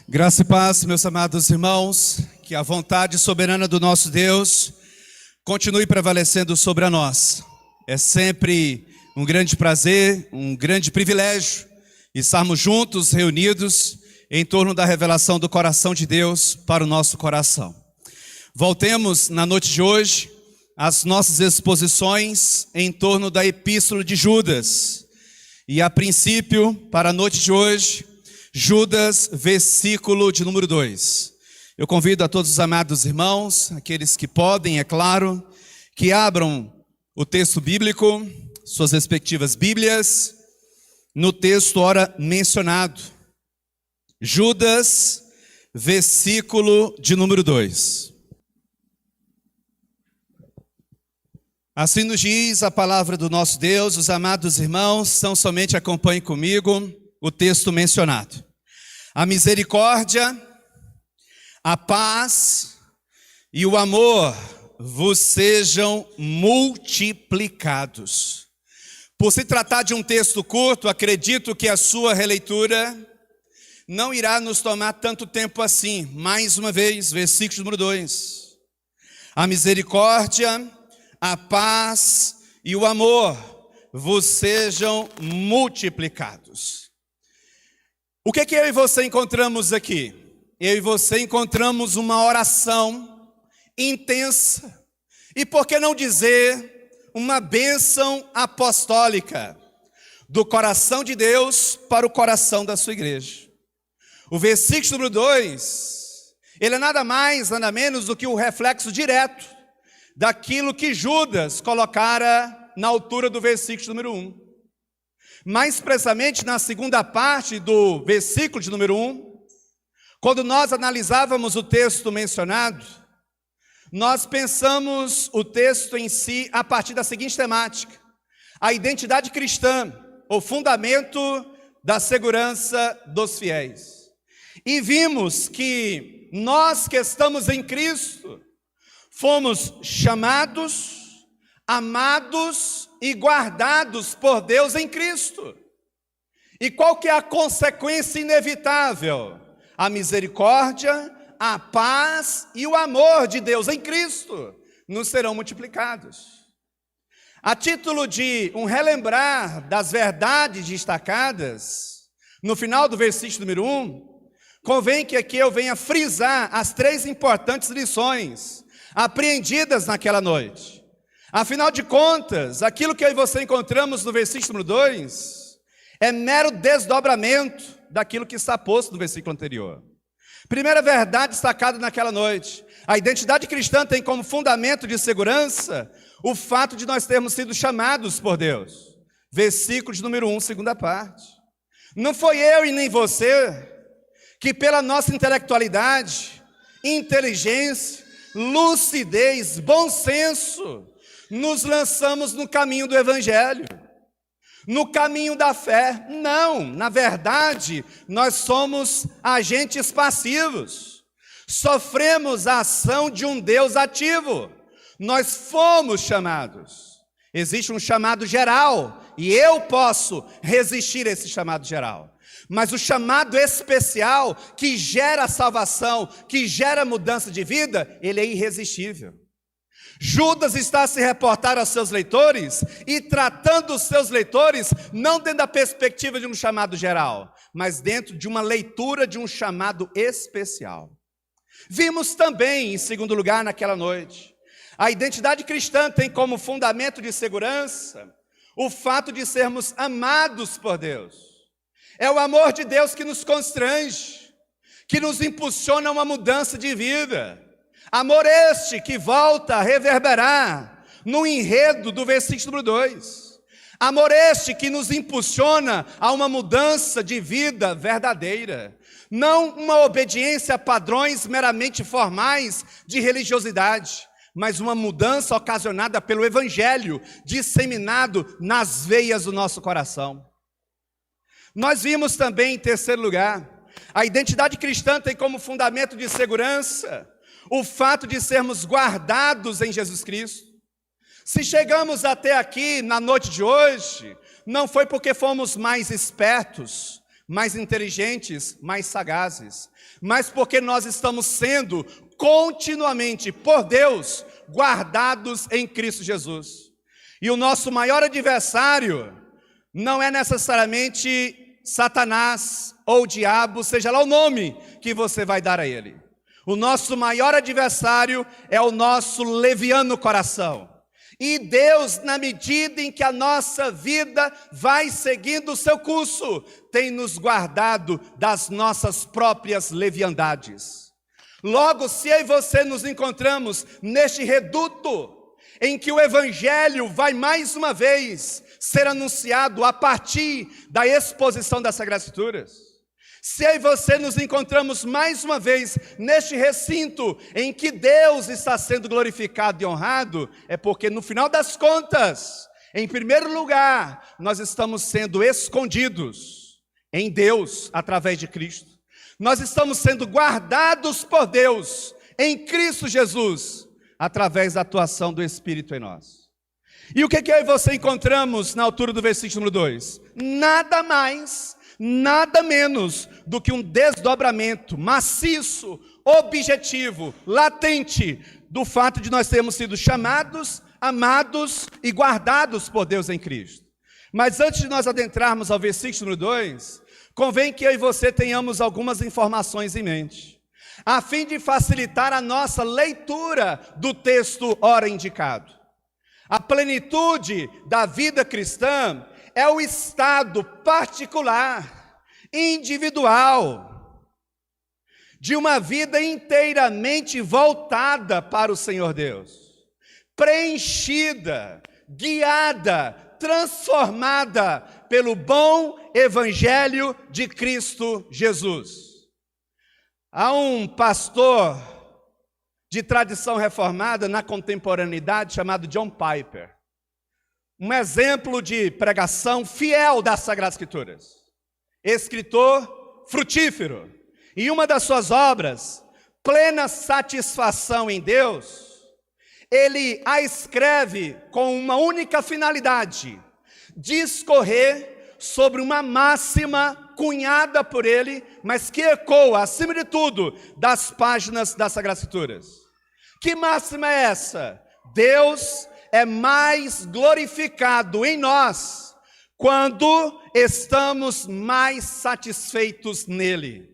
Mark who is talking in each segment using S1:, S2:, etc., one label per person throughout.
S1: Graça e paz, meus amados irmãos, que a vontade soberana do nosso Deus continue prevalecendo sobre nós. É sempre um grande prazer, um grande privilégio estarmos juntos, reunidos, em torno da revelação do coração de Deus para o nosso coração. Voltemos na noite de hoje às nossas exposições em torno da Epístola de Judas. E a princípio, para a noite de hoje, Judas, versículo de número 2. Eu convido a todos os amados irmãos, aqueles que podem, é claro, que abram o texto bíblico, suas respectivas Bíblias, no texto ora mencionado. Judas, versículo de número 2. Assim nos diz a palavra do nosso Deus. Os amados irmãos, tão somente acompanhem comigo o texto mencionado. A misericórdia, a paz e o amor vos sejam multiplicados. Por se tratar de um texto curto, acredito que a sua releitura não irá nos tomar tanto tempo assim. Mais uma vez, versículo número 2. A misericórdia, a paz e o amor vos sejam multiplicados. O que eu e você encontramos aqui? Eu e você encontramos uma oração intensa. E por que não dizer uma bênção apostólica do coração de Deus para o coração da sua igreja? O versículo número 2, ele é nada mais, nada menos do que o reflexo direto daquilo que Judas colocara na altura do versículo número 1. Mais precisamente na segunda parte do versículo de número 1, quando nós analisávamos o texto mencionado, nós pensamos o texto em si a partir da seguinte temática: a identidade cristã, o fundamento da segurança dos fiéis. E vimos que nós que estamos em Cristo, fomos chamados, amados e guardados por Deus em Cristo. E qual que é a consequência inevitável? A misericórdia, a paz e o amor de Deus em Cristo nos serão multiplicados. A título de um relembrar das verdades destacadas, no final do versículo número 1, convém que aqui eu venha frisar as 3 importantes lições apreendidas naquela noite. Afinal de contas, aquilo que eu e você encontramos no versículo número 2 é mero desdobramento daquilo que está posto no versículo anterior. Primeira verdade destacada naquela noite: a identidade cristã tem como fundamento de segurança o fato de nós termos sido chamados por Deus. Versículo de número 1, segunda parte. Não foi eu e nem você que pela nossa intelectualidade, inteligência, lucidez, bom senso, nos lançamos no caminho do Evangelho, no caminho da fé. Não, na verdade, nós somos agentes passivos, sofremos a ação de um Deus ativo. Nós fomos chamados. Existe um chamado geral, e eu posso resistir a esse chamado geral. Mas o chamado especial, que gera salvação, que gera mudança de vida, ele é irresistível. Judas está a se reportar aos seus leitores e tratando os seus leitores não dentro da perspectiva de um chamado geral, mas dentro de uma leitura de um chamado especial. Vimos também, em segundo lugar, naquela noite, a identidade cristã tem como fundamento de segurança o fato de sermos amados por Deus. É o amor de Deus que nos constrange, que nos impulsiona a uma mudança de vida. Amor este que volta a reverberar no enredo do versículo número 2. Amor este que nos impulsiona a uma mudança de vida verdadeira. Não uma obediência a padrões meramente formais de religiosidade, mas uma mudança ocasionada pelo Evangelho disseminado nas veias do nosso coração. Nós vimos também, em terceiro lugar, a identidade cristã tem como fundamento de segurança o fato de sermos guardados em Jesus Cristo. Se chegamos até aqui na noite de hoje, não foi porque fomos mais espertos, mais inteligentes, mais sagazes, mas porque nós estamos sendo continuamente, por Deus, guardados em Cristo Jesus. E o nosso maior adversário não é necessariamente Satanás ou o diabo, seja lá o nome que você vai dar a ele. O nosso maior adversário é o nosso leviano coração. E Deus, na medida em que a nossa vida vai seguindo o seu curso, tem nos guardado das nossas próprias leviandades. Logo, se eu e você nos encontramos neste reduto, em que o Evangelho vai mais uma vez ser anunciado a partir da exposição das Sagradas Escrituras, se eu e você nos encontramos mais uma vez neste recinto em que Deus está sendo glorificado e honrado, é porque no final das contas, em primeiro lugar, nós estamos sendo escondidos em Deus através de Cristo. Nós estamos sendo guardados por Deus em Cristo Jesus, através da atuação do Espírito em nós. E o que eu e você encontramos na altura do versículo número 2? Nada mais, nada menos do que um desdobramento maciço, objetivo, latente, do fato de nós termos sido chamados, amados e guardados por Deus em Cristo. Mas antes de nós adentrarmos ao versículo número 2, convém que eu e você tenhamos algumas informações em mente, a fim de facilitar a nossa leitura do texto ora indicado. A plenitude da vida cristã é o estado particular, individual, de uma vida inteiramente voltada para o Senhor Deus, preenchida, guiada, transformada pelo bom Evangelho de Cristo Jesus. Há um pastor de tradição reformada na contemporaneidade chamado John Piper, um exemplo de pregação fiel das Sagradas Escrituras, escritor frutífero. Em uma das suas obras, Plena Satisfação em Deus, ele a escreve com uma única finalidade: discorrer sobre uma máxima cunhada por ele, mas que ecoa, acima de tudo, das páginas das Sagradas Escrituras. Que máxima é essa? Deus é mais glorificado em nós quando estamos mais satisfeitos nele.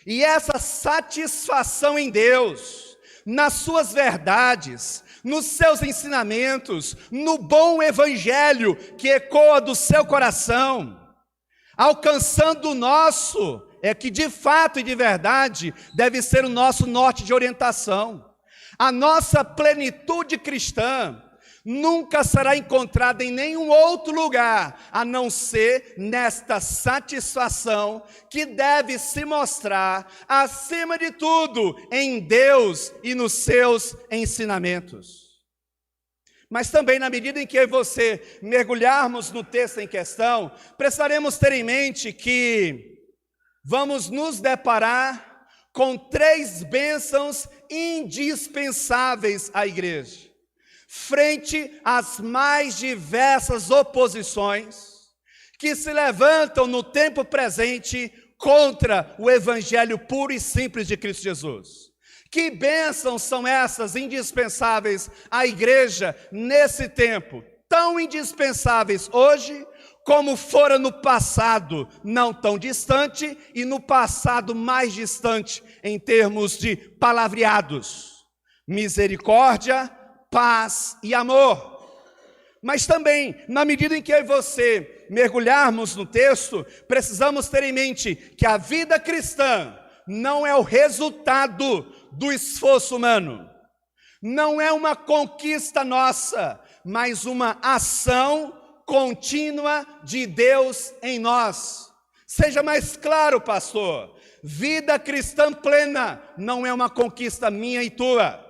S1: E essa satisfação em Deus, nas suas verdades, nos seus ensinamentos, no bom Evangelho que ecoa do seu coração, alcançando o nosso, é que de fato e de verdade deve ser o nosso norte de orientação. A nossa plenitude cristã nunca será encontrada em nenhum outro lugar, a não ser nesta satisfação que deve se mostrar, acima de tudo, em Deus e nos seus ensinamentos. Mas também, na medida em que eu e você mergulharmos no texto em questão, precisaremos ter em mente que vamos nos deparar com 3 bênçãos indispensáveis à igreja, frente às mais diversas oposições que se levantam no tempo presente contra o Evangelho puro e simples de Cristo Jesus. Que bênçãos são essas indispensáveis à igreja nesse tempo, tão indispensáveis hoje, como fora no passado não tão distante e no passado mais distante em termos de palavreados: misericórdia, paz e amor. Mas também, na medida em que eu e você mergulharmos no texto, precisamos ter em mente que a vida cristã não é o resultado do esforço humano, não é uma conquista nossa, mas uma ação contínua de Deus em nós. Seja mais claro, pastor, vida cristã plena não é uma conquista minha e tua,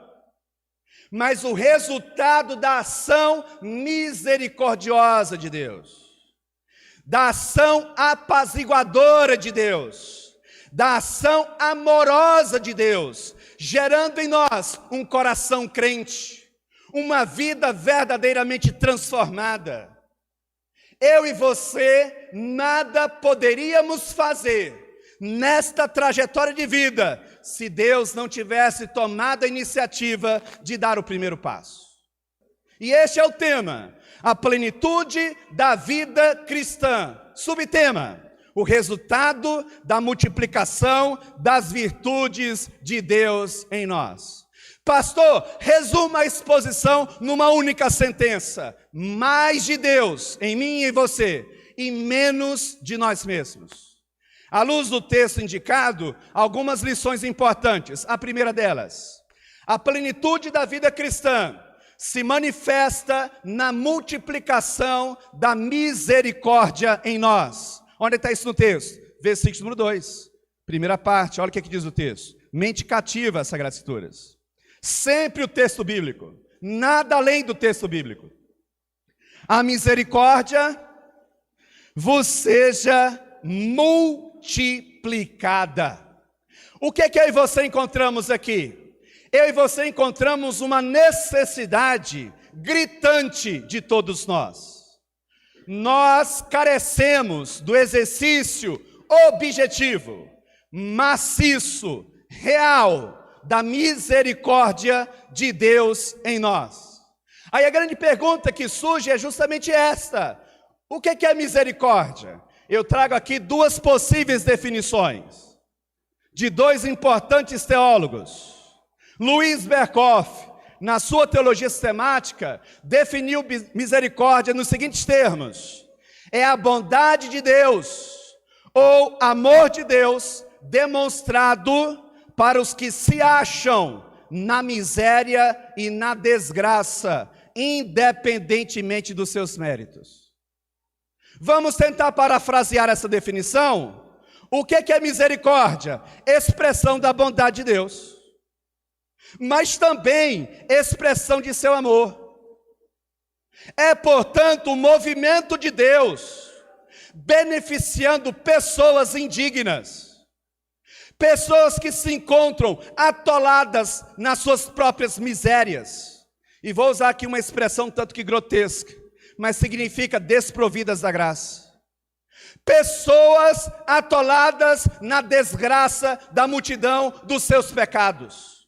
S1: mas o resultado da ação misericordiosa de Deus, da ação apaziguadora de Deus, da ação amorosa de Deus, gerando em nós um coração crente, uma vida verdadeiramente transformada. Eu e você nada poderíamos fazer nesta trajetória de vida se Deus não tivesse tomado a iniciativa de dar o primeiro passo. E este é o tema, a plenitude da vida cristã. Subtema, o resultado da multiplicação das virtudes de Deus em nós. Pastor, resuma a exposição numa única sentença: mais de Deus em mim e em você, e menos de nós mesmos. À luz do texto indicado, algumas lições importantes. A primeira delas, a plenitude da vida cristã se manifesta na multiplicação da misericórdia em nós. Onde está isso no texto? Versículo número 2, primeira parte, olha o que diz o texto. Mente cativa as Sagradas Escrituras. Sempre o texto bíblico, nada além do texto bíblico. A misericórdia vos seja multiplicada. O que eu e você encontramos aqui? Eu e você encontramos uma necessidade gritante de todos nós. Nós carecemos do exercício objetivo, maciço, real, da misericórdia de Deus em nós. Aí a grande pergunta que surge é justamente esta: o que é misericórdia? Eu trago aqui duas possíveis definições, de dois importantes teólogos. Luiz Berkhoff, na sua teologia sistemática, definiu misericórdia nos seguintes termos: é a bondade de Deus, ou amor de Deus, demonstrado para os que se acham na miséria e na desgraça, independentemente dos seus méritos. Vamos tentar parafrasear essa definição. O que é misericórdia? Expressão da bondade de Deus, mas também expressão de seu amor. É, portanto, o movimento de Deus beneficiando pessoas indignas, pessoas que se encontram atoladas nas suas próprias misérias. E vou usar aqui uma expressão tanto que grotesca, mas significa desprovidas da graça. Pessoas atoladas na desgraça da multidão dos seus pecados.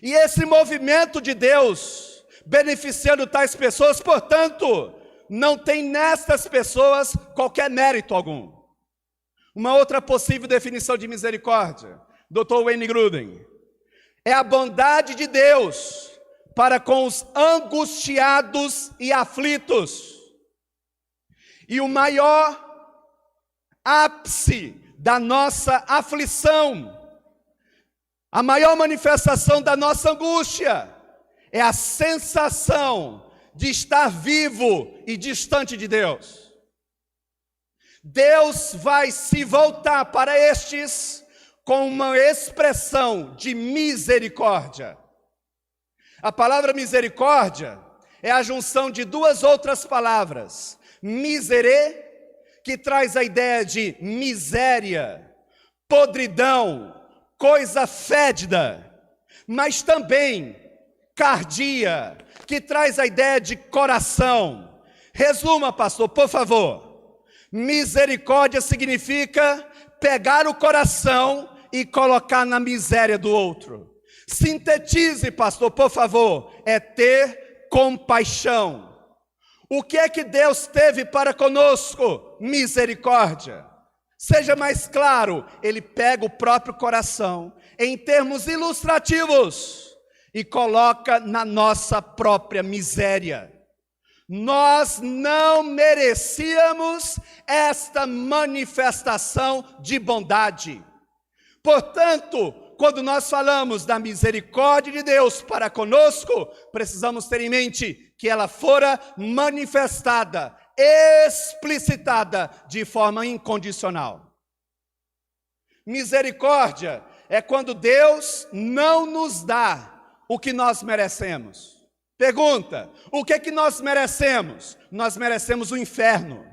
S1: E esse movimento de Deus beneficiando tais pessoas, portanto, não tem nestas pessoas qualquer mérito algum. Uma outra possível definição de misericórdia, Dr. Wayne Grudem, é a bondade de Deus para com os angustiados e aflitos. E o maior ápice da nossa aflição, a maior manifestação da nossa angústia, é a sensação de estar vivo e distante de Deus. Deus vai se voltar para estes com uma expressão de misericórdia. A palavra misericórdia é a junção de duas outras palavras. Miserê, que traz a ideia de miséria, podridão, coisa fédida, mas também cardia, que traz a ideia de coração. Resuma, pastor, por favor. Misericórdia significa pegar o coração e colocar na miséria do outro. Sintetize, pastor, por favor. É ter compaixão. O que é que Deus teve para conosco? Misericórdia. Seja mais claro, Ele pega o próprio coração, em termos ilustrativos, e coloca na nossa própria miséria. Nós não merecíamos esta manifestação de bondade. Portanto, quando nós falamos da misericórdia de Deus para conosco, precisamos ter em mente que ela fora manifestada, explicitada de forma incondicional. Misericórdia é quando Deus não nos dá o que nós merecemos. Pergunta: o que nós merecemos? Nós merecemos o inferno,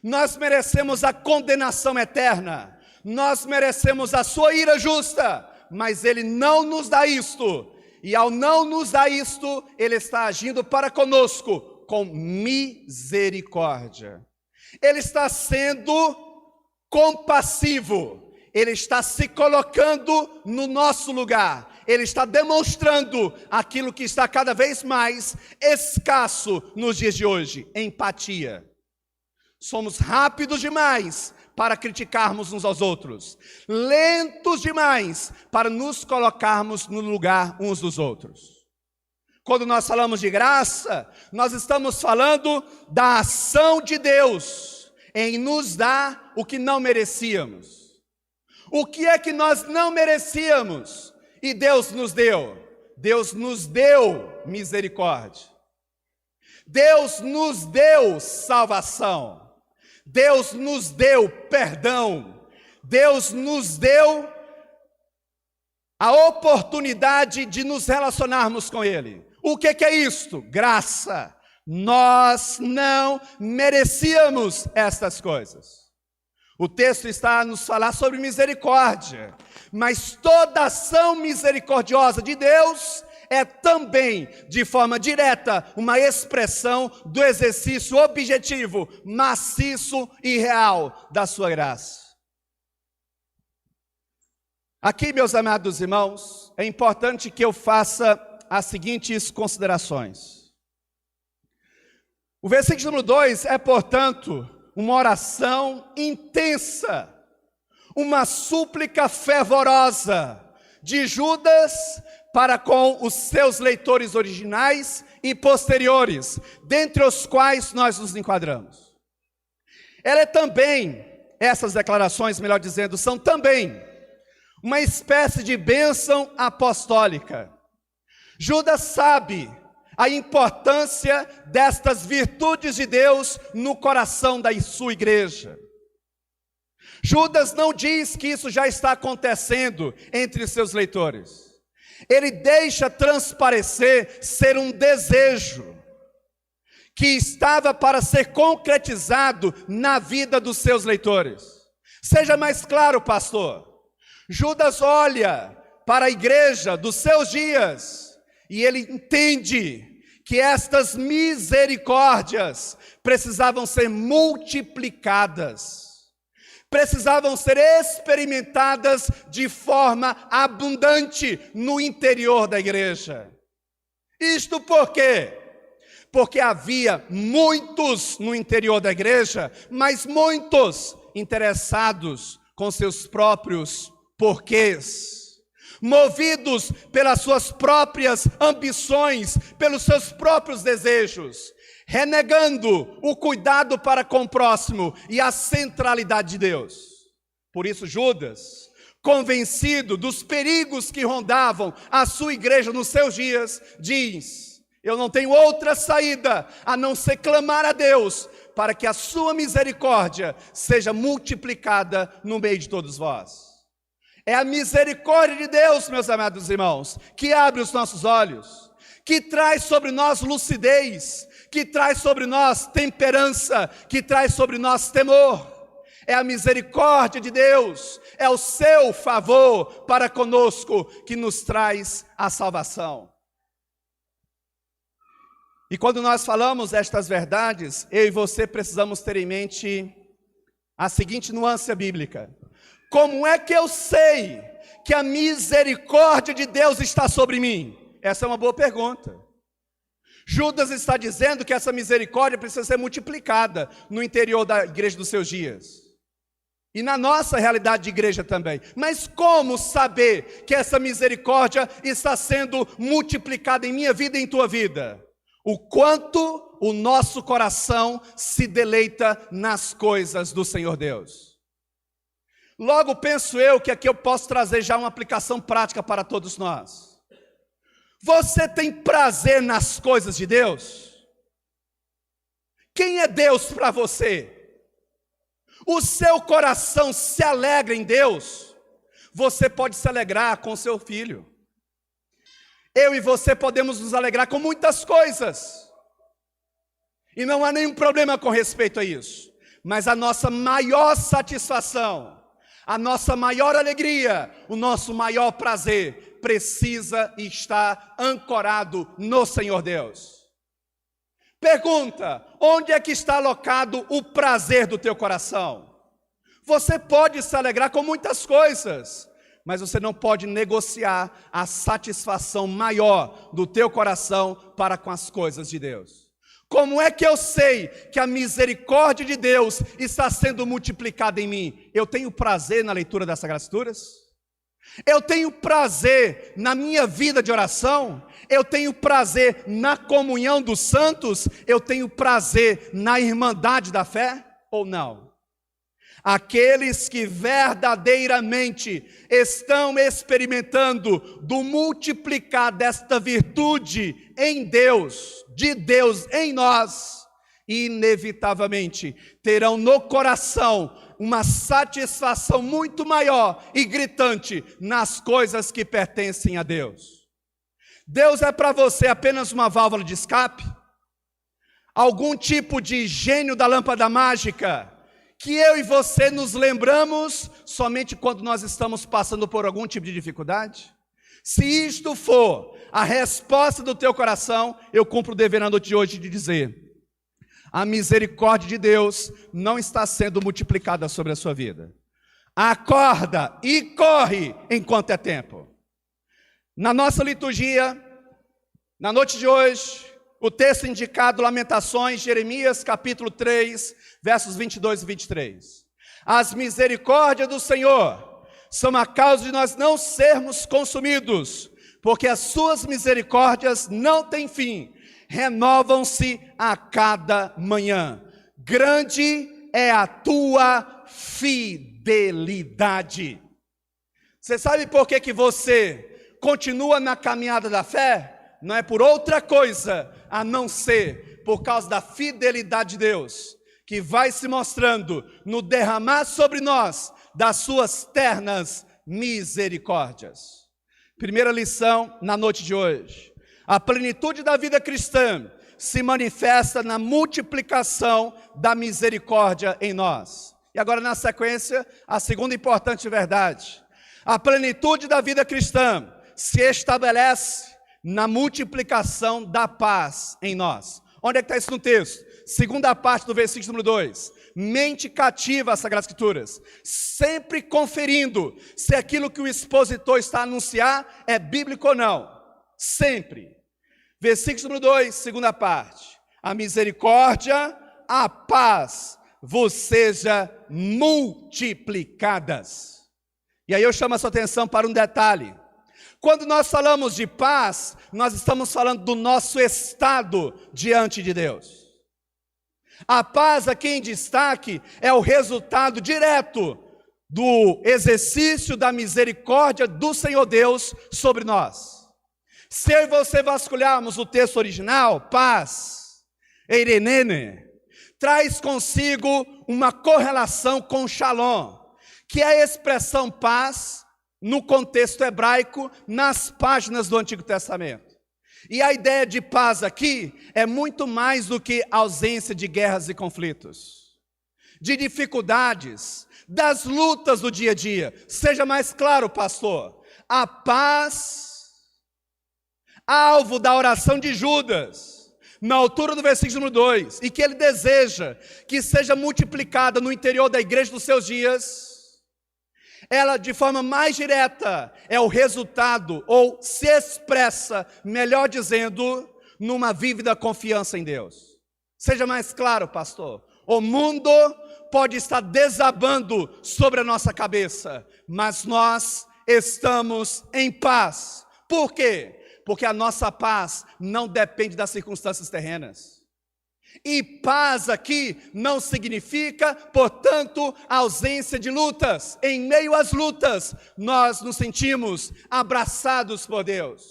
S1: nós merecemos a condenação eterna, nós merecemos a sua ira justa, mas Ele não nos dá isto, e ao não nos dar isto, Ele está agindo para conosco com misericórdia. Ele está sendo compassivo. Ele está se colocando no nosso lugar. Ele está demonstrando aquilo que está cada vez mais escasso nos dias de hoje: empatia. Somos rápidos demais para criticarmos uns aos outros, lentos demais para nos colocarmos no lugar uns dos outros. Quando nós falamos de graça, nós estamos falando da ação de Deus em nos dar o que não merecíamos. O que é que nós não merecíamos e Deus nos deu? Deus nos deu misericórdia. Deus nos deu salvação. Deus nos deu perdão. Deus nos deu a oportunidade de nos relacionarmos com Ele. O que é isto? Graça. Nós não merecíamos estas coisas. O texto está a nos falar sobre misericórdia, mas toda ação misericordiosa de Deus é também, de forma direta, uma expressão do exercício objetivo, maciço e real da sua graça. Aqui, meus amados irmãos, é importante que eu faça as seguintes considerações. O versículo número 2 é, portanto, uma oração intensa, uma súplica fervorosa de Judas para com os seus leitores originais e posteriores, dentre os quais nós nos enquadramos. Ela é também, essas declarações, melhor dizendo, são também uma espécie de bênção apostólica. Judas sabe a importância destas virtudes de Deus no coração da sua igreja. Judas não diz que isso já está acontecendo entre seus leitores. Ele deixa transparecer ser um desejo que estava para ser concretizado na vida dos seus leitores. Seja mais claro, pastor. Judas olha para a igreja dos seus dias e ele entende que estas misericórdias precisavam ser multiplicadas, precisavam ser experimentadas de forma abundante no interior da igreja. Isto por quê? Porque havia muitos no interior da igreja, mas muitos interessados com seus próprios porquês, movidos pelas suas próprias ambições, pelos seus próprios desejos, renegando o cuidado para com o próximo e a centralidade de Deus. Por isso Judas, convencido dos perigos que rondavam a sua igreja nos seus dias, diz: eu não tenho outra saída a não ser clamar a Deus para que a sua misericórdia seja multiplicada no meio de todos vós. É a misericórdia de Deus, meus amados irmãos, que abre os nossos olhos, que traz sobre nós lucidez, que traz sobre nós temperança, que traz sobre nós temor. É a misericórdia de Deus, é o seu favor para conosco que nos traz a salvação. E quando nós falamos estas verdades, eu e você precisamos ter em mente a seguinte nuance bíblica: como é que eu sei que a misericórdia de Deus está sobre mim? Essa é uma boa pergunta. Judas está dizendo que essa misericórdia precisa ser multiplicada no interior da igreja dos seus dias. E na nossa realidade de igreja também. Mas como saber que essa misericórdia está sendo multiplicada em minha vida e em tua vida? O quanto o nosso coração se deleita nas coisas do Senhor Deus. Logo penso eu que aqui eu posso trazer já uma aplicação prática para todos nós. Você tem prazer nas coisas de Deus? Quem é Deus para você? O seu coração se alegra em Deus? Você pode se alegrar com seu filho. Eu e você podemos nos alegrar com muitas coisas. E não há nenhum problema com respeito a isso. Mas a nossa maior satisfação, a nossa maior alegria, o nosso maior prazer precisa estar ancorado no Senhor Deus. Pergunta: onde é que está alocado o prazer do teu coração? Você pode se alegrar com muitas coisas, mas você não pode negociar a satisfação maior do teu coração para com as coisas de Deus. Como é que eu sei que a misericórdia de Deus está sendo multiplicada em mim? Eu tenho prazer na leitura das Sagradas Escrituras? Eu tenho prazer na minha vida de oração? Eu tenho prazer na comunhão dos santos? Eu tenho prazer na irmandade da fé? Ou não? Aqueles que verdadeiramente estão experimentando do multiplicar desta virtude em Deus, de Deus em nós, inevitavelmente terão no coração uma satisfação muito maior e gritante nas coisas que pertencem a Deus. Deus é para você apenas uma válvula de escape? Algum tipo de gênio da lâmpada mágica? Que eu e você nos lembramos somente quando nós estamos passando por algum tipo de dificuldade? Se isto for a resposta do teu coração, eu cumpro o dever na noite de hoje de dizer: a misericórdia de Deus não está sendo multiplicada sobre a sua vida. Acorda e corre enquanto é tempo. Na nossa liturgia, na noite de hoje, o texto indicado, Lamentações, Jeremias, capítulo 3, versos 22 e 23. As misericórdias do Senhor são a causa de nós não sermos consumidos, porque as suas misericórdias não têm fim, renovam-se a cada manhã. Grande é a tua fidelidade. Você sabe por que você continua na caminhada da fé? Não é por outra coisa, a não ser por causa da fidelidade de Deus, que vai se mostrando no derramar sobre nós das suas ternas misericórdias. Primeira lição na noite de hoje: a plenitude da vida cristã se manifesta na multiplicação da misericórdia em nós. E agora, na sequência, a segunda importante verdade: a plenitude da vida cristã se estabelece na multiplicação da paz em nós. Onde é que está isso no texto? Segunda parte do versículo número 2. Mente cativa às Sagradas Escrituras, sempre conferindo se aquilo que o expositor está a anunciar é bíblico ou não. Sempre. Versículo número 2, segunda parte. A misericórdia, a paz vos seja multiplicadas. E aí eu chamo a sua atenção para um detalhe. Quando nós falamos de paz, nós estamos falando do nosso estado diante de Deus. A paz aqui em destaque é o resultado direto do exercício da misericórdia do Senhor Deus sobre nós. Se eu e você vasculharmos o texto original, paz, eirenene, traz consigo uma correlação com shalom, que é a expressão paz no contexto hebraico, nas páginas do Antigo Testamento. E a ideia de paz aqui é muito mais do que ausência de guerras e conflitos, de dificuldades, das lutas do dia a dia. Seja mais claro, pastor, a paz, alvo da oração de Judas, na altura do versículo número 2, e que ele deseja que seja multiplicada no interior da igreja dos seus dias, ela de forma mais direta é o resultado, ou se expressa, melhor dizendo, numa vívida confiança em Deus. Seja mais claro, pastor, o mundo pode estar desabando sobre a nossa cabeça, mas nós estamos em paz. Por quê? Porque a nossa paz não depende das circunstâncias terrenas. E paz aqui não significa, portanto, ausência de lutas. Em meio às lutas, nós nos sentimos abraçados por Deus.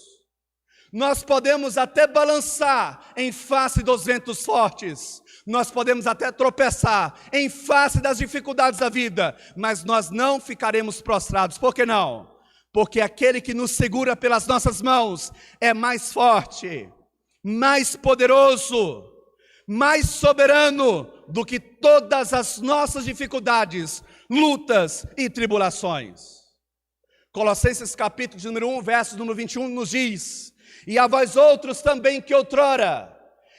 S1: Nós podemos até balançar em face dos ventos fortes. Nós podemos até tropeçar em face das dificuldades da vida. Mas nós não ficaremos prostrados. Por que não? Porque aquele que nos segura pelas nossas mãos é mais forte, mais poderoso, mais soberano do que todas as nossas dificuldades, lutas e tribulações. Colossenses capítulo número 1, verso número 21 nos diz: e a vós outros também que outrora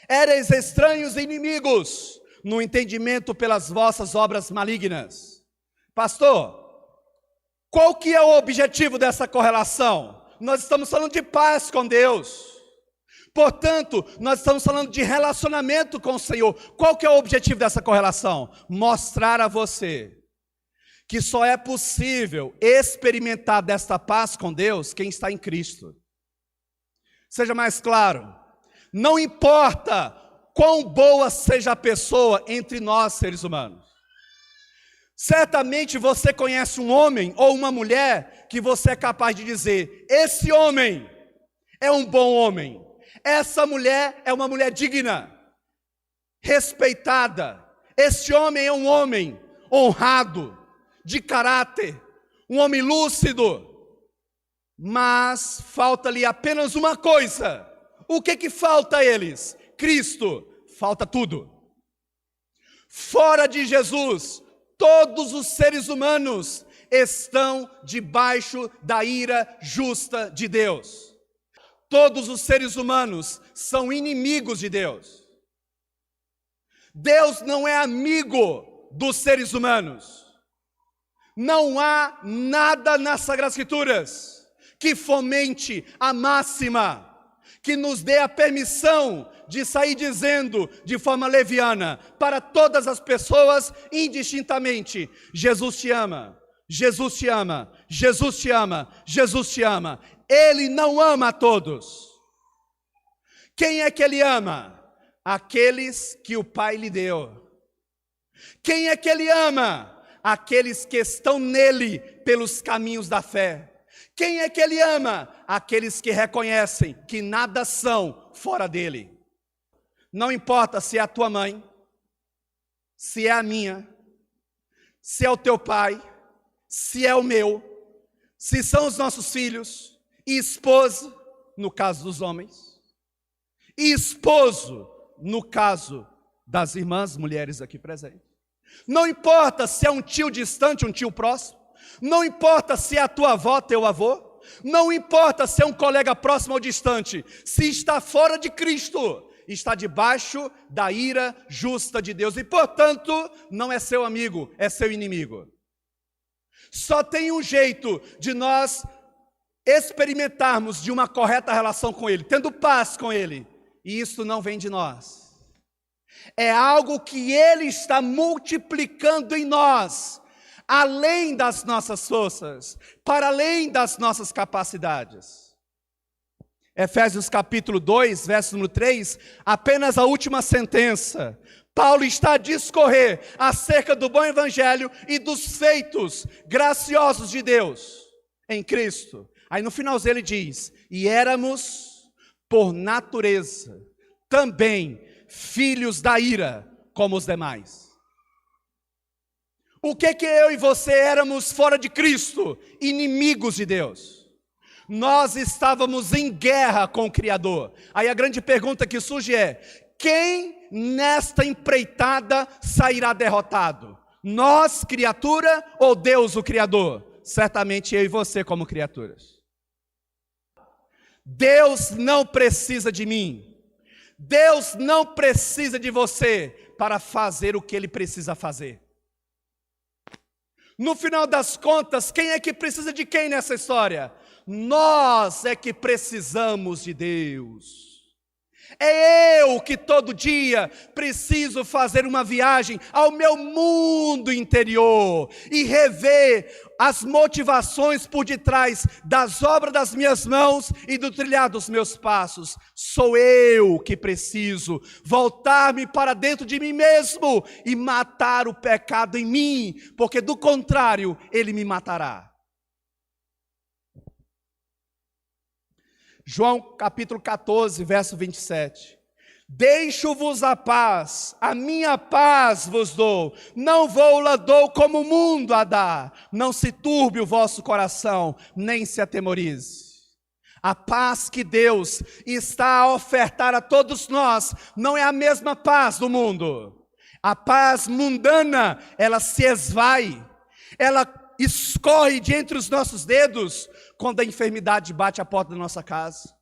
S1: Éreis estranhos e inimigos no entendimento pelas vossas obras malignas. Pastor, qual que é o objetivo dessa correlação? Nós estamos falando de paz com Deus. Portanto, nós estamos falando de relacionamento com o Senhor. Qual que é o objetivo dessa correlação? Mostrar a você que só é possível experimentar desta paz com Deus quem está em Cristo. Seja mais claro, não importa quão boa seja a pessoa entre nós seres humanos. Certamente você conhece um homem ou uma mulher que você é capaz de dizer: esse homem é um bom homem, essa mulher é uma mulher digna, respeitada, esse homem é um homem honrado, de caráter, um homem lúcido. Mas falta-lhe apenas uma coisa. O que falta a eles? Cristo. Falta tudo. Fora de Jesus, todos os seres humanos estão debaixo da ira justa de Deus. Todos os seres humanos são inimigos de Deus. Deus não é amigo dos seres humanos. Não há nada nas Sagradas Escrituras que fomente a máxima, que nos dê a permissão de sair dizendo de forma leviana para todas as pessoas indistintamente: Jesus te ama, Jesus te ama, Jesus te ama, Jesus te ama. Ele não ama a todos. Quem é que ele ama? Aqueles que o Pai lhe deu. Quem é que ele ama? Aqueles que estão nele pelos caminhos da fé. Quem é que ele ama? Aqueles que reconhecem que nada são fora dele. Não importa se é a tua mãe, se é a minha, se é o teu pai, se é o meu, se são os nossos filhos, e esposa, no caso dos homens, e esposo, no caso das irmãs, mulheres aqui presentes. Não importa se é um tio distante, um tio próximo. Não importa se é a tua avó, teu avô. Não importa se é um colega próximo ou distante. Se está fora de Cristo, está debaixo da ira justa de Deus. E, portanto, não é seu amigo, é seu inimigo. Só tem um jeito de nós experimentarmos de uma correta relação com Ele, tendo paz com Ele. E isso não vem de nós. É algo que Ele está multiplicando em nós, além das nossas forças, para além das nossas capacidades. Efésios capítulo 2, verso número 3, apenas a última sentença. Paulo está a discorrer acerca do bom evangelho e dos feitos graciosos de Deus em Cristo. Aí no finalzinho ele diz: e éramos por natureza também filhos da ira, como os demais. O que eu e você éramos fora de Cristo? Inimigos de Deus. Nós estávamos em guerra com o Criador. Aí a grande pergunta que surge é: quem nesta empreitada sairá derrotado? Nós, criatura, ou Deus, o Criador? Certamente eu e você como criaturas. Deus não precisa de mim. Deus não precisa de você para fazer o que Ele precisa fazer. No final das contas, quem é que precisa de quem nessa história? Nós é que precisamos de Deus. É eu que todo dia preciso fazer uma viagem ao meu mundo interior e rever as motivações por detrás das obras das minhas mãos e do trilhar dos meus passos. Sou eu que preciso voltar-me para dentro de mim mesmo e matar o pecado em mim, porque do contrário ele me matará. João capítulo 14, verso 27. Deixo-vos a paz, a minha paz vos dou, não vou-la dou como o mundo a dá. Não se turbe o vosso coração, nem se atemorize. A paz que Deus está a ofertar a todos nós, não é a mesma paz do mundo. A paz mundana, ela se esvai, ela escorre de entre os nossos dedos, quando a enfermidade bate à porta da nossa casa.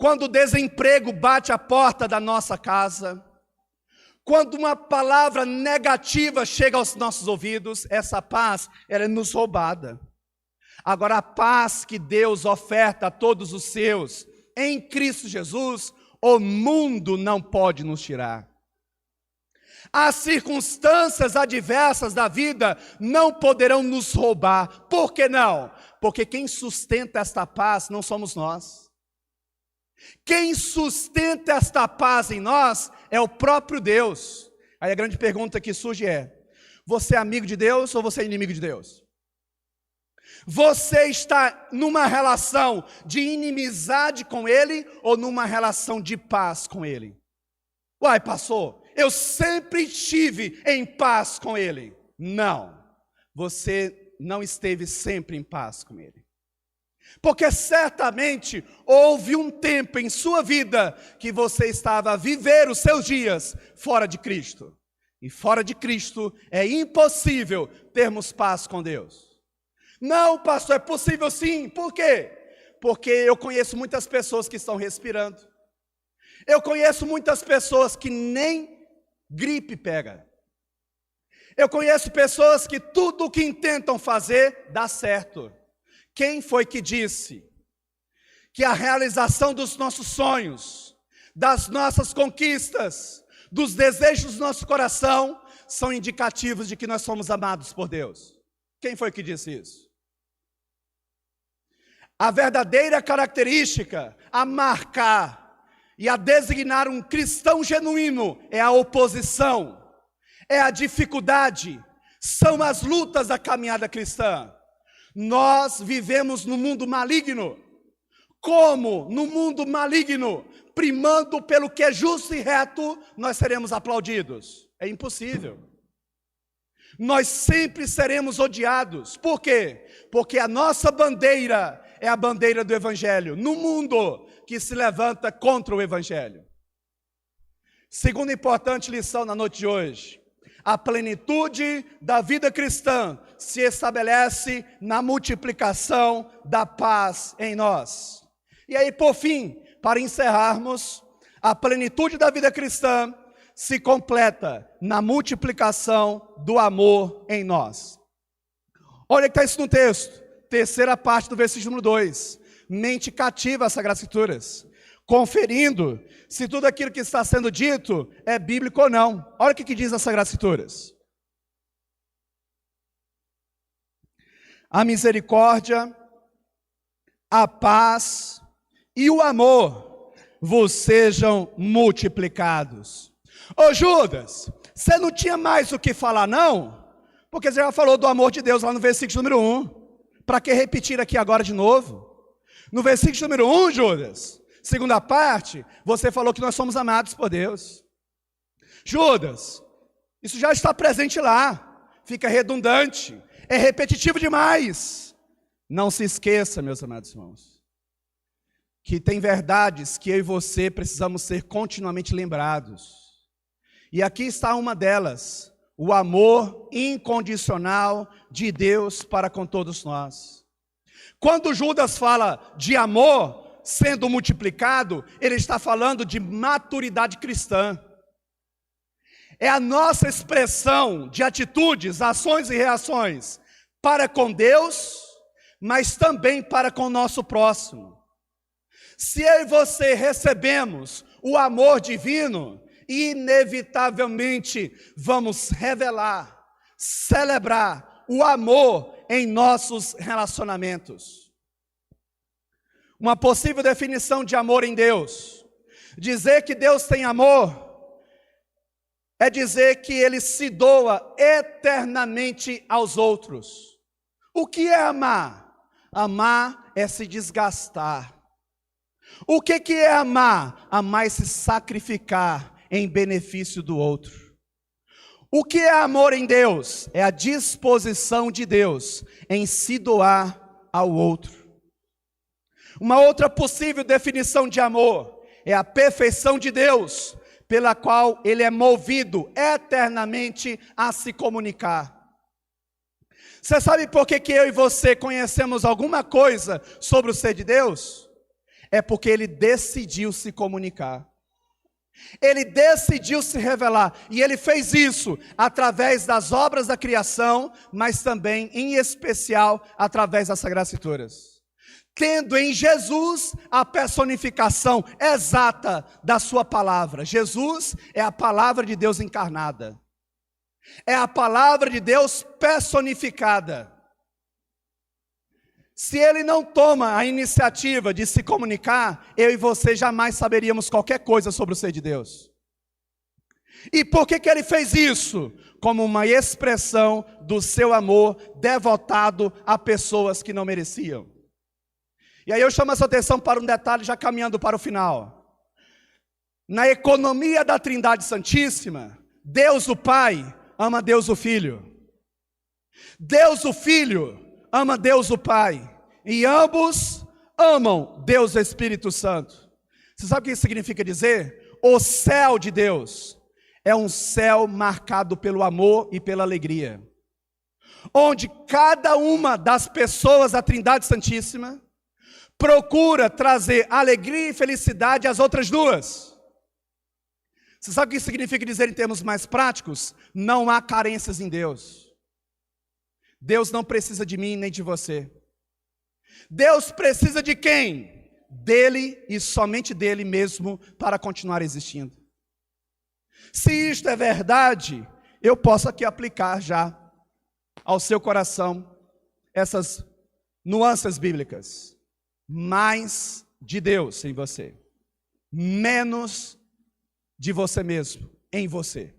S1: quando o desemprego bate a porta da nossa casa, quando uma palavra negativa chega aos nossos ouvidos, essa paz, ela é nos roubada. Agora, a paz que Deus oferta a todos os seus, em Cristo Jesus, o mundo não pode nos tirar. As circunstâncias adversas da vida não poderão nos roubar. Por que não? Porque quem sustenta esta paz não somos nós. Quem sustenta esta paz em nós é o próprio Deus. Aí a grande pergunta que surge é: você é amigo de Deus ou você é inimigo de Deus? Você está numa relação de inimizade com Ele ou numa relação de paz com Ele? Uai, pastor, eu sempre estive em paz com Ele. Não, você não esteve sempre em paz com Ele. Porque certamente houve um tempo em sua vida que você estava a viver os seus dias fora de Cristo. E fora de Cristo é impossível termos paz com Deus. Não, pastor, é possível sim. Por quê? Porque eu conheço muitas pessoas que estão respirando. Eu conheço muitas pessoas que nem gripe pega. Eu conheço pessoas que tudo o que intentam fazer dá certo. Quem foi que disse que a realização dos nossos sonhos, das nossas conquistas, dos desejos do nosso coração, são indicativos de que nós somos amados por Deus? Quem foi que disse isso? A verdadeira característica a marcar e a designar um cristão genuíno é a oposição, é a dificuldade, são as lutas da caminhada cristã. Nós vivemos no mundo maligno. Como no mundo maligno, primando pelo que é justo e reto, nós seremos aplaudidos? É impossível. Nós sempre seremos odiados. Por quê? Porque a nossa bandeira é a bandeira do Evangelho, no mundo que se levanta contra o Evangelho. Segunda importante lição na noite de hoje: a plenitude da vida cristã se estabelece na multiplicação da paz em nós. E aí, por fim, para encerrarmos, a plenitude da vida cristã se completa na multiplicação do amor em nós. Olha o que está isso no texto, terceira parte do versículo número 2. Mente cativa as Sagradas Escrituras, conferindo se tudo aquilo que está sendo dito é bíblico ou não. Olha o que diz as Sagradas Escrituras: a misericórdia, a paz e o amor vos sejam multiplicados. Ô Judas, você não tinha mais o que falar não? Porque você já falou do amor de Deus lá no versículo número 1. Para que repetir aqui agora de novo? No versículo número 1, Judas, segunda parte, você falou que nós somos amados por Deus. Judas, isso já está presente lá, fica redundante, é repetitivo demais. Não se esqueça, meus amados irmãos, que tem verdades que eu e você precisamos ser continuamente lembrados. E aqui está uma delas: o amor incondicional de Deus para com todos nós. Quando Judas fala de amor sendo multiplicado, ele está falando de maturidade cristã. É a nossa expressão de atitudes, ações e reações para com Deus, mas também para com o nosso próximo. Se eu e você recebemos o amor divino, inevitavelmente vamos revelar, celebrar o amor em nossos relacionamentos. Uma possível definição de amor em Deus: dizer que Deus tem amor é dizer que Ele se doa eternamente aos outros. O que é amar? Amar é se desgastar. O que é amar? Amar é se sacrificar em benefício do outro. O que é amor em Deus? É a disposição de Deus em se doar ao outro. Uma outra possível definição de amor é a perfeição de Deus, pela qual Ele é movido eternamente a se comunicar. Você sabe por que eu e você conhecemos alguma coisa sobre o ser de Deus?
S2: É porque ele decidiu se comunicar. Ele decidiu se revelar, e ele fez isso através das obras da criação, mas também, em especial, através das Sagradas Escrituras. Tendo em Jesus a personificação exata da sua palavra. Jesus é a palavra de Deus encarnada. É a palavra de Deus personificada. Se ele não toma a iniciativa de se comunicar, eu e você jamais saberíamos qualquer coisa sobre o ser de Deus. E por que ele fez isso? Como uma expressão do seu amor devotado a pessoas que não mereciam. E aí eu chamo a sua atenção para um detalhe, já caminhando para o final. Na economia da Trindade Santíssima, Deus o Pai ama Deus o Filho. Deus o Filho ama Deus o Pai, e ambos amam Deus o Espírito Santo. Você sabe o que isso significa dizer? O céu de Deus é um céu marcado pelo amor e pela alegria, onde cada uma das pessoas da Trindade Santíssima procura trazer alegria e felicidade às outras duas. Você sabe o que isso significa dizer em termos mais práticos? Não há carências em Deus. Deus não precisa de mim nem de você. Deus precisa de quem? Dele e somente dele mesmo para continuar existindo. Se isto é verdade, eu posso aqui aplicar já ao seu coração essas nuances bíblicas. Mais de Deus em você, menos de você mesmo em você.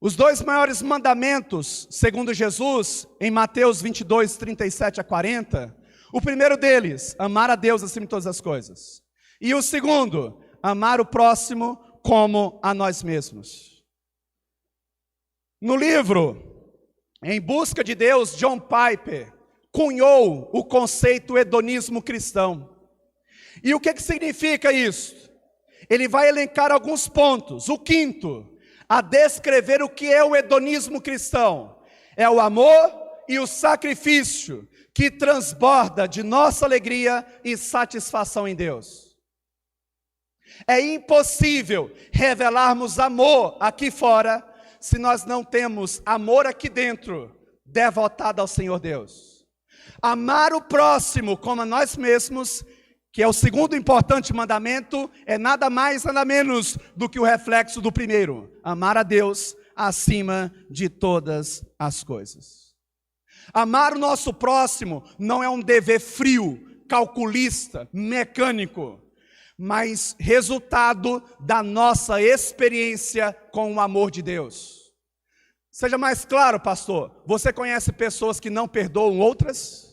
S2: Os dois maiores mandamentos, segundo Jesus, em Mateus 22, 37 a 40, o primeiro deles, amar a Deus acima de todas as coisas. E o segundo, amar o próximo como a nós mesmos. No livro Em Busca de Deus, John Piper cunhou o conceito hedonismo cristão. E o que significa isso? Ele vai elencar alguns pontos. O quinto, a descrever o que é o hedonismo cristão. É o amor e o sacrifício que transborda de nossa alegria e satisfação em Deus. É impossível revelarmos amor aqui fora se nós não temos amor aqui dentro, devotado ao Senhor Deus. Amar o próximo como a nós mesmos, que é o segundo importante mandamento, é nada mais, nada menos do que o reflexo do primeiro. Amar a Deus acima de todas as coisas. Amar o nosso próximo não é um dever frio, calculista, mecânico, mas resultado da nossa experiência com o amor de Deus. Seja mais claro, pastor, você conhece pessoas que não perdoam outras?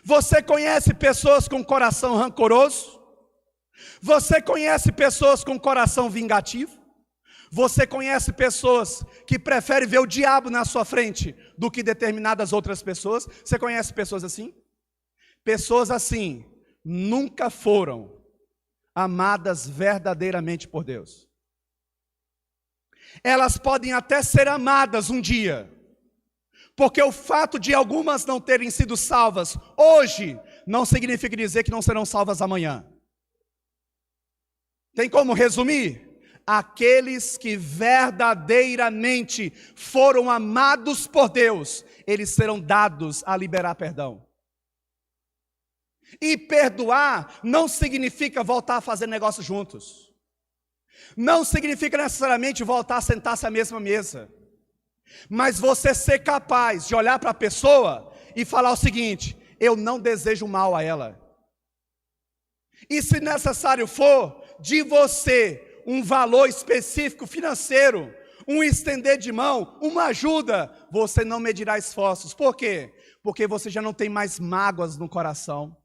S2: Você conhece pessoas com coração rancoroso? Você conhece pessoas com coração vingativo? Você conhece pessoas que preferem ver o diabo na sua frente do que determinadas outras pessoas? Você conhece pessoas assim? Pessoas assim nunca foram amadas verdadeiramente por Deus. Elas podem até ser amadas um dia, porque o fato de algumas não terem sido salvas hoje, não significa dizer que não serão salvas amanhã. Tem como resumir? Aqueles que verdadeiramente foram amados por Deus, eles serão dados a liberar perdão. E perdoar não significa voltar a fazer negócio juntos. Não significa necessariamente voltar a sentar-se à mesma mesa. Mas você ser capaz de olhar para a pessoa e falar o seguinte: eu não desejo mal a ela. E se necessário for, de você um valor específico financeiro, um estender de mão, uma ajuda, você não medirá esforços. Por quê? Porque você já não tem mais mágoas no coração.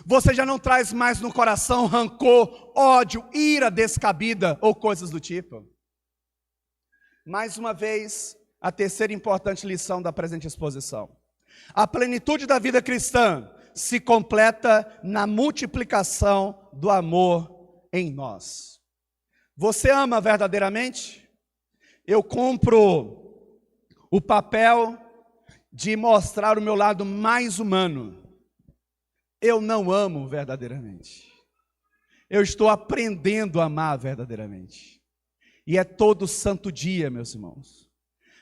S2: Você já não traz mais no coração rancor, ódio, ira descabida ou coisas do tipo. Mais uma vez, a terceira importante lição da presente exposição. A plenitude da vida cristã se completa na multiplicação do amor em nós. Você ama verdadeiramente? Eu cumpro o papel de mostrar o meu lado mais humano. eu não amo verdadeiramente. Eu estou aprendendo a amar verdadeiramente. E é todo santo dia, meus irmãos.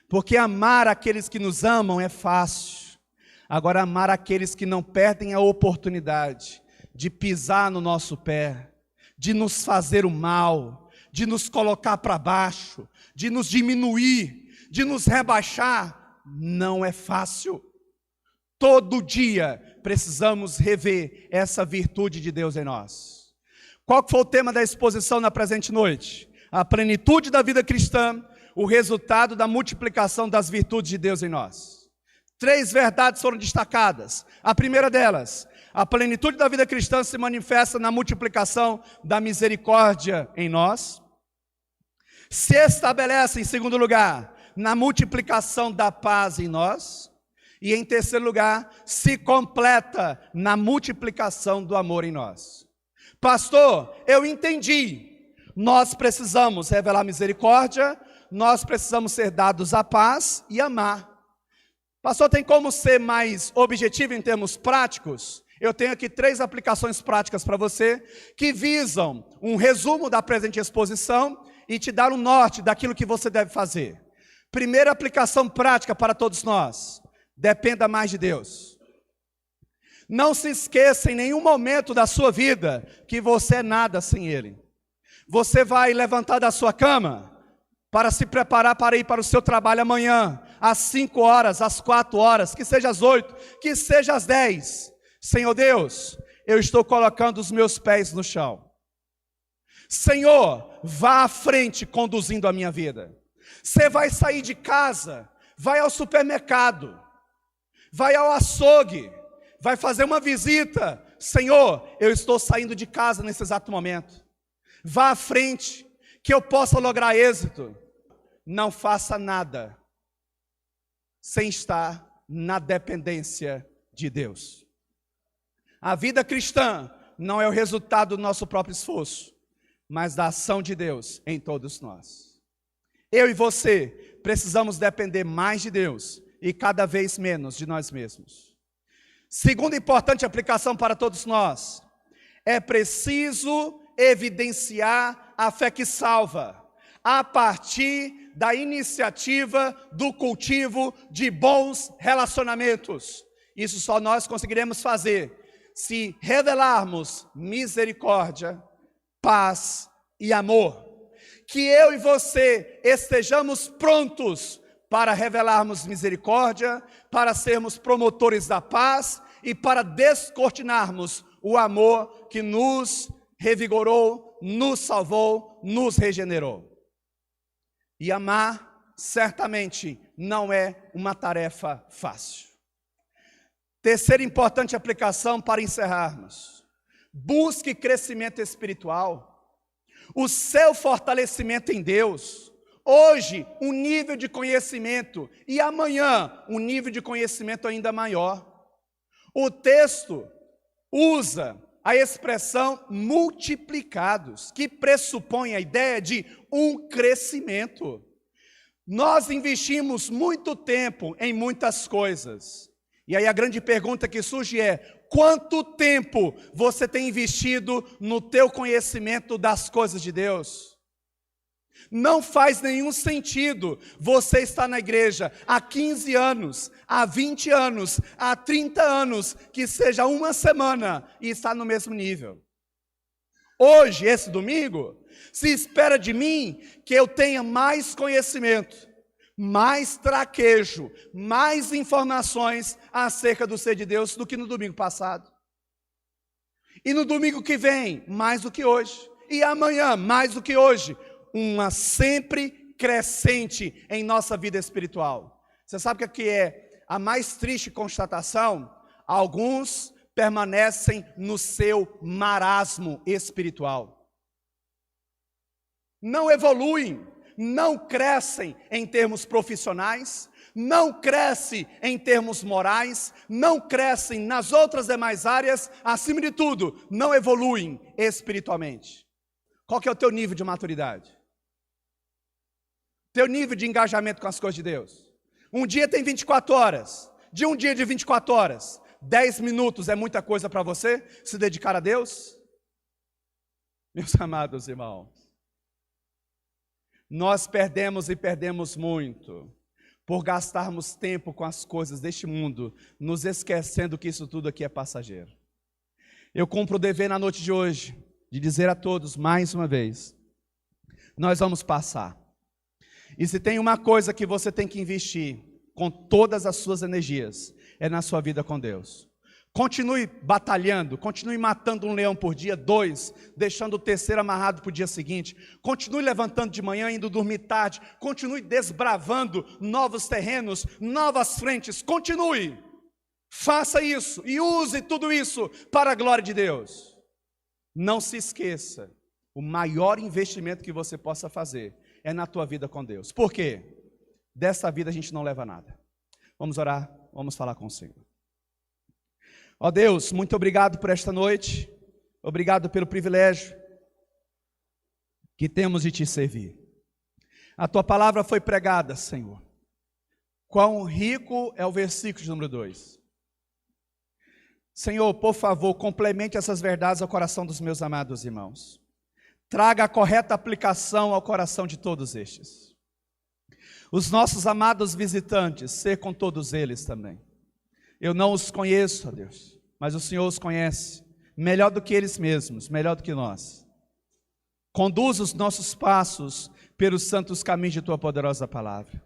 S2: Porque amar aqueles que nos amam é fácil. Agora, amar aqueles que não perdem a oportunidade de pisar no nosso pé, de nos fazer o mal, de nos colocar para baixo, de nos diminuir, de nos rebaixar, não é fácil. Todo dia precisamos rever essa virtude de Deus em nós. Qual foi o tema da exposição na presente noite? A plenitude da vida cristã, o resultado da multiplicação das virtudes de Deus em nós. 3 verdades foram destacadas. A primeira delas, a plenitude da vida cristã se manifesta na multiplicação da misericórdia em nós. Se estabelece, em segundo lugar, na multiplicação da paz em nós. E em terceiro lugar, se completa na multiplicação do amor em nós. Pastor, eu entendi. Nós precisamos revelar misericórdia, nós precisamos ser dados a paz e amar. Pastor, tem como ser mais objetivo em termos práticos? Eu tenho aqui 3 aplicações práticas para você, que visam um resumo da presente exposição e te dar um norte daquilo que você deve fazer. Primeira aplicação prática para todos nós: dependa mais de Deus. Não se esqueça em nenhum momento da sua vida que você é nada sem Ele. Você vai levantar da sua cama para se preparar para ir para o seu trabalho amanhã, às 5 horas, às 4 horas, que seja às 8, que seja às 10. Senhor Deus, eu estou colocando os meus pés no chão. Senhor, vá à frente conduzindo a minha vida. Você vai sair de casa, vai ao supermercado, vai ao açougue, vai fazer uma visita. Senhor, eu estou saindo de casa nesse exato momento. Vá à frente, que eu possa lograr êxito. Não faça nada sem estar na dependência de Deus. A vida cristã não é o resultado do nosso próprio esforço, mas da ação de Deus em todos nós. Eu e você precisamos depender mais de Deus e cada vez menos de nós mesmos. Segunda importante aplicação para todos nós: é preciso evidenciar a fé que salva, a partir da iniciativa do cultivo de bons relacionamentos. Isso só nós conseguiremos fazer se revelarmos misericórdia, paz e amor. Que eu e você estejamos prontos para revelarmos misericórdia, para sermos promotores da paz e para descortinarmos o amor que nos revigorou, nos salvou, nos regenerou. E amar certamente não é uma tarefa fácil. Terceira importante aplicação para encerrarmos: busque crescimento espiritual, o seu fortalecimento em Deus. Hoje, um nível de conhecimento, e amanhã, um nível de conhecimento ainda maior. O texto usa a expressão multiplicados, que pressupõe a ideia de um crescimento. Nós investimos muito tempo em muitas coisas. E aí a grande pergunta que surge é: quanto tempo você tem investido no teu conhecimento das coisas de Deus? Não faz nenhum sentido você estar na igreja há 15 anos, há 20 anos, há 30 anos, que seja uma semana e estar no mesmo nível. Hoje, esse domingo, se espera de mim que eu tenha mais conhecimento, mais traquejo, mais informações acerca do ser de Deus do que no domingo passado. E no domingo que vem, mais do que hoje. E amanhã, mais do que hoje. Uma sempre crescente em nossa vida espiritual. Você sabe o que é a mais triste constatação? Alguns permanecem no seu marasmo espiritual. Não evoluem, não crescem em termos profissionais, não crescem em termos morais, não crescem nas outras demais áreas, acima de tudo, não evoluem espiritualmente. Qual que é o teu nível de maturidade? Teu nível de engajamento com as coisas de Deus? Um dia tem 24 horas, de um dia de 24 horas, 10 minutos é muita coisa para você se dedicar a Deus? Meus amados irmãos, nós perdemos e perdemos muito por gastarmos tempo com as coisas deste mundo, nos esquecendo que isso tudo aqui é passageiro. Eu cumpro o dever na noite de hoje, de dizer a todos, mais uma vez, nós vamos passar. E se tem uma coisa que você tem que investir com todas as suas energias, é na sua vida com Deus. Continue batalhando, continue matando um leão por dia, 2, deixando o terceiro amarrado para o dia seguinte. Continue levantando de manhã, indo dormir tarde. Continue desbravando novos terrenos, novas frentes. Continue, faça isso e use tudo isso para a glória de Deus. Não se esqueça, o maior investimento que você possa fazer é na tua vida com Deus. Por quê? Dessa vida a gente não leva nada. Vamos orar, vamos falar com o Senhor. Ó Deus, muito obrigado por esta noite, obrigado pelo privilégio que temos de te servir. A tua palavra foi pregada, Senhor. Quão rico é o versículo de número 2. Senhor, por favor, complemente essas verdades ao coração dos meus amados irmãos. Traga a correta aplicação ao coração de todos estes. Os nossos amados visitantes, ser com todos eles também. Eu não os conheço, ó Deus, mas o Senhor os conhece, melhor do que eles mesmos, melhor do que nós. Conduz os nossos passos pelos santos caminhos de Tua poderosa palavra.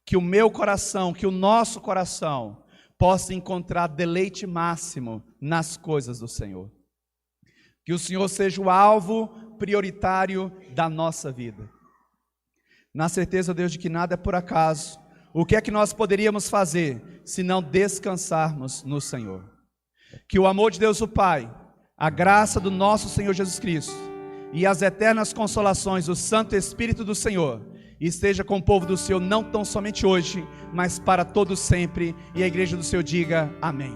S2: Que o meu coração, que o nosso coração, possa encontrar deleite máximo nas coisas do Senhor. Que o Senhor seja o alvo prioritário da nossa vida. Na certeza, Deus, de que nada é por acaso. O que é que nós poderíamos fazer se não descansarmos no Senhor? Que o amor de Deus o Pai, a graça do nosso Senhor Jesus Cristo e as eternas consolações do Santo Espírito do Senhor esteja com o povo do Senhor, não tão somente hoje, mas para todo sempre. E a igreja do Senhor diga amém.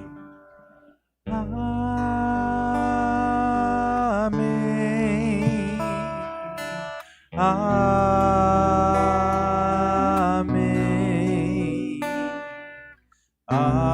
S3: Amém. Amém.